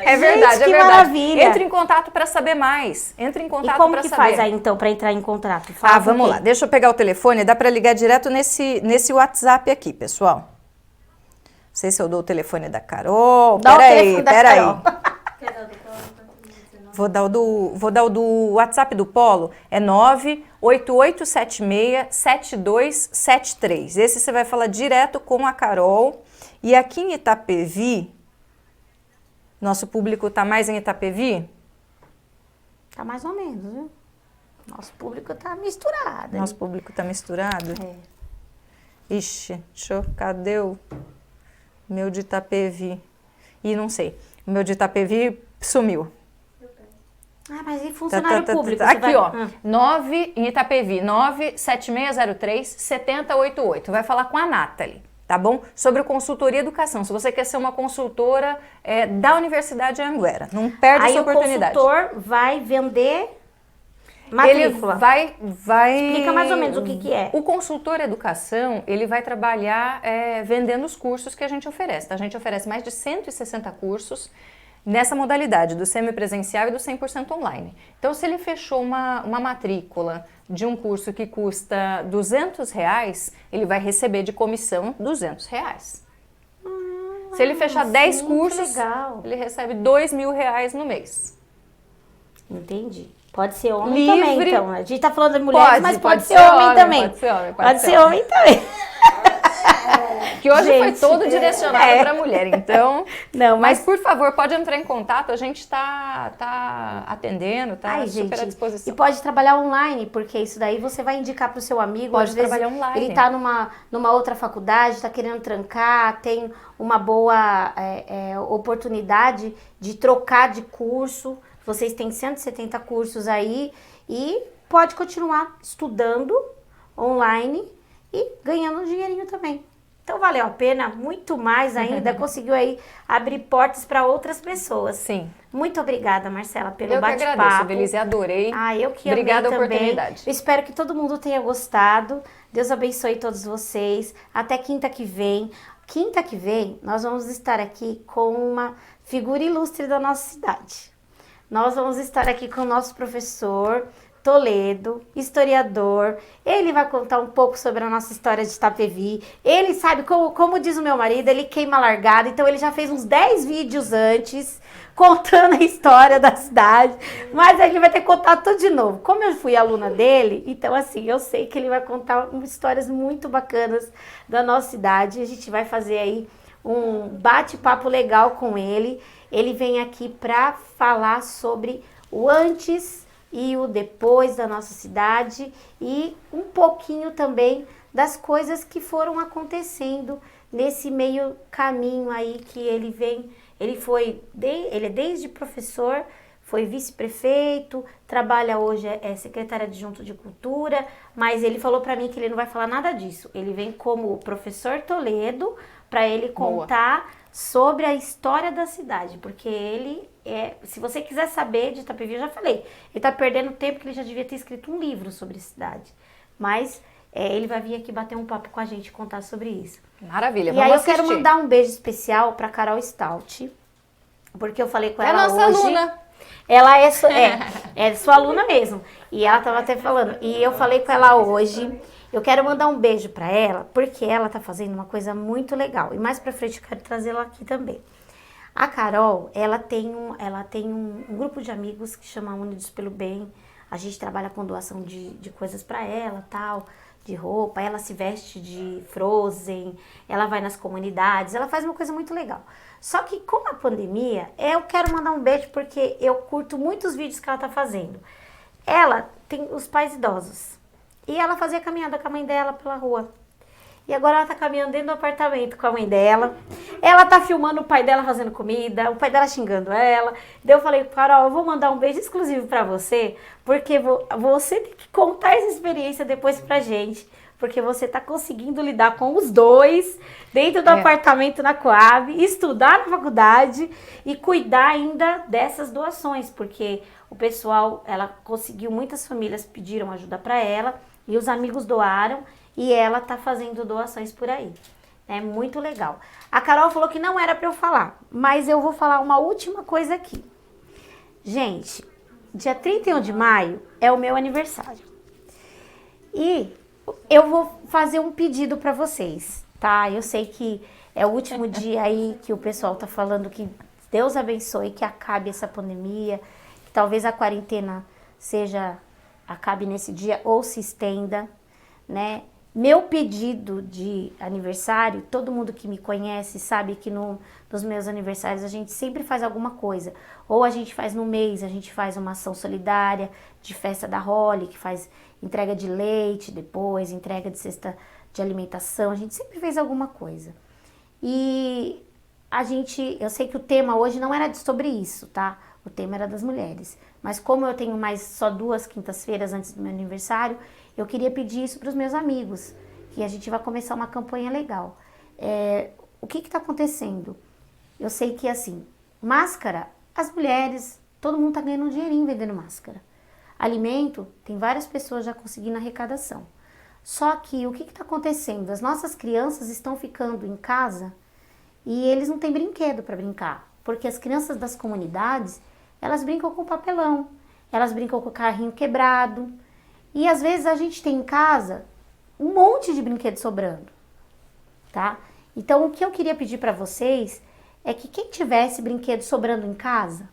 É verdade, Gente, que é verdade. maravilha. Entre em contato para saber mais. Entre em E contato como para que saber. faz aí então para entrar em contrato? Fala com Vamos quem? lá. Deixa eu pegar o telefone. Dá para ligar direto nesse WhatsApp aqui, pessoal. Não sei se eu dou o telefone da Carol. Dá o telefone da Carol. Vou dar o do WhatsApp do Polo, é 98876-7273. Esse você vai falar direto com a Carol. E aqui em Itapevi, nosso público está mais em Itapevi? Tá mais ou menos, viu? Nosso público tá misturado. Nosso público está misturado? É. Ixi, cadê o meu de Itapevi? Ih, não sei. O meu de Itapevi sumiu. Mas e funcionário público? Você Aqui, vai... ó, 9 em Itapevi, 97603-7088. Vai falar com a Nathalie, tá bom? Sobre consultoria e educação. Se você quer ser uma consultora da Universidade de Anhanguera, não perde essa oportunidade. Aí o consultor vai vender matrícula. Ele vai... Explica mais ou menos o que é. O consultor educação, ele vai trabalhar vendendo os cursos que a gente oferece. Tá? A gente oferece mais de 160 cursos nessa modalidade do semipresencial e do 100% online. Então, se ele fechou uma matrícula de um curso que custa R$200, ele vai receber de comissão R$200. Se ele fechar 10 cursos, ele recebe R$2.000 no mês. Entendi. Pode ser homem Livre. também, então. A gente tá falando de mulheres, mas pode ser homem homem também. Pode ser homem também. Que hoje Gente, foi todo direcionado para mulher, então... Não, mas por favor, pode entrar em contato, a gente tá atendendo, tá super à disposição. E pode trabalhar online, porque isso daí você vai indicar pro seu amigo. Pode às vezes trabalhar online. Ele tá numa outra faculdade, tá querendo trancar, tem uma boa oportunidade de trocar de curso. Vocês têm 170 cursos aí e pode continuar estudando online e ganhando um dinheirinho também. Então valeu a pena, muito mais ainda, conseguiu aí abrir portas para outras pessoas. Sim. Muito obrigada, Marcela, pelo bate-papo. Eu que agradeço, Belize, adorei. Eu que Obrigada amei a também. oportunidade. Eu espero que todo mundo tenha gostado. Deus abençoe todos vocês. Até quinta que vem. Quinta que vem, nós vamos estar aqui com uma figura ilustre da nossa cidade. Nós vamos estar aqui com o nosso professor Toledo, historiador. Ele vai contar um pouco sobre a nossa história de Itapevi. Ele sabe, como diz o meu marido, ele queima largada. Então ele já fez uns 10 vídeos antes, contando a história da cidade. Mas ele vai ter que contar tudo de novo. Como eu fui aluna dele, então assim, eu sei que ele vai contar histórias muito bacanas da nossa cidade. A gente vai fazer aí um bate-papo legal com ele. Ele vem aqui para falar sobre o antes e o depois da nossa cidade e um pouquinho também das coisas que foram acontecendo nesse meio caminho aí que ele vem. Ele é desde professor, foi vice-prefeito, trabalha hoje, é secretário adjunto de cultura, mas ele falou para mim que ele não vai falar nada disso. Ele vem como professor Toledo para ele contar sobre a história da cidade, porque ele se você quiser saber de Itapevi, eu já falei, ele tá perdendo tempo que ele já devia ter escrito um livro sobre a cidade, mas ele vai vir aqui bater um papo com a gente e contar sobre isso. Maravilha, vamos assistir. E aí eu quero mandar um beijo especial para Carol Stout, porque eu falei com ela hoje. É nossa aluna. Ela é sua aluna mesmo, e ela tava até falando, e eu falei com ela hoje. Eu quero mandar um beijo para ela, porque ela tá fazendo uma coisa muito legal. E mais pra frente eu quero trazê-la aqui também. A Carol, ela tem um grupo de amigos que chama Unidos pelo Bem. A gente trabalha com doação de coisas para ela, tal, de roupa. Ela se veste de Frozen, ela vai nas comunidades, ela faz uma coisa muito legal. Só que com a pandemia, eu quero mandar um beijo porque eu curto muitos vídeos que ela tá fazendo. Ela tem os pais idosos. E ela fazia caminhada com a mãe dela pela rua. E agora ela tá caminhando dentro do apartamento com a mãe dela. Ela tá filmando o pai dela fazendo comida, o pai dela xingando ela. Daí eu falei, Carol, eu vou mandar um beijo exclusivo pra você, porque você tem que contar essa experiência depois pra gente. Porque você tá conseguindo lidar com os dois, dentro do apartamento na Coab, estudar na faculdade e cuidar ainda dessas doações. Porque o pessoal, ela conseguiu, muitas famílias pediram ajuda para ela e os amigos doaram e ela tá fazendo doações por aí. É muito legal. A Carol falou que não era para eu falar, mas eu vou falar uma última coisa aqui. Gente, dia 31 de maio é o meu aniversário. E eu vou fazer um pedido para vocês, tá? Eu sei que é o último dia aí que o pessoal tá falando que Deus abençoe, que acabe essa pandemia, que talvez a quarentena acabe nesse dia ou se estenda, né? Meu pedido de aniversário, todo mundo que me conhece sabe que nos meus aniversários a gente sempre faz alguma coisa. Ou a gente faz no mês, a gente faz uma ação solidária de festa da Holly, que faz entrega de leite depois, entrega de cesta de alimentação, a gente sempre fez alguma coisa. E eu sei que o tema hoje não era sobre isso, tá? O tema era das mulheres. Mas como eu tenho só 2 quintas-feiras antes do meu aniversário, eu queria pedir isso para os meus amigos, que a gente vai começar uma campanha legal. O que está acontecendo? Eu sei que, assim, máscara, as mulheres, todo mundo está ganhando um dinheirinho vendendo máscara. Alimento, tem várias pessoas já conseguindo arrecadação. Só que o que está acontecendo? As nossas crianças estão ficando em casa e eles não têm brinquedo para brincar. Porque as crianças das comunidades, elas brincam com papelão, elas brincam com o carrinho quebrado. E às vezes a gente tem em casa um monte de brinquedo sobrando, tá? Então o que eu queria pedir para vocês é que quem tivesse brinquedo sobrando em casa,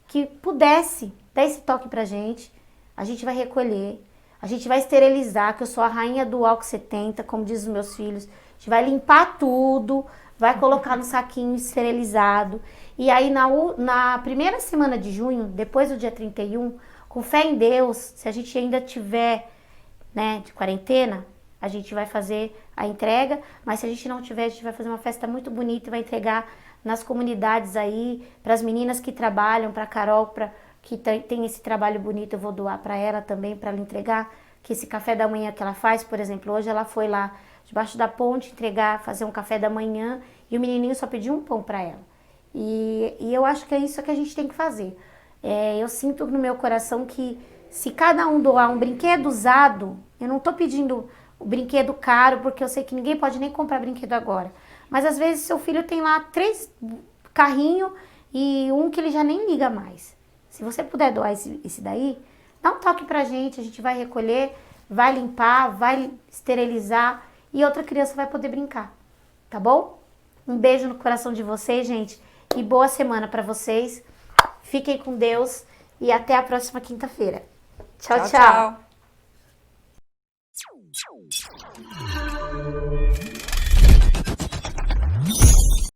que pudesse dar esse toque pra gente, a gente vai recolher, a gente vai esterilizar, que eu sou a rainha do álcool 70, como diz os meus filhos, a gente vai limpar tudo, vai colocar no saquinho esterilizado, e aí na primeira semana de junho, depois do dia 31, com fé em Deus, se a gente ainda tiver, né, de quarentena, a gente vai fazer a entrega, mas se a gente não tiver, a gente vai fazer uma festa muito bonita e vai entregar nas comunidades aí, para as meninas que trabalham, para a Carol, que tem esse trabalho bonito, eu vou doar para ela também, para ela entregar, que esse café da manhã que ela faz, por exemplo, hoje ela foi lá debaixo da ponte fazer um café da manhã, e o menininho só pediu um pão para ela. E eu acho que é isso que a gente tem que fazer. Eu sinto no meu coração que se cada um doar um brinquedo usado, eu não tô pedindo o brinquedo caro, porque eu sei que ninguém pode nem comprar brinquedo agora. Mas às vezes seu filho tem lá 3 carrinhos e um que ele já nem liga mais. Se você puder doar esse daí, dá um toque pra gente, a gente vai recolher, vai limpar, vai esterilizar e outra criança vai poder brincar, tá bom? Um beijo no coração de vocês, gente, e boa semana pra vocês. Fiquem com Deus e até a próxima quinta-feira. Tchau, tchau. Tchau.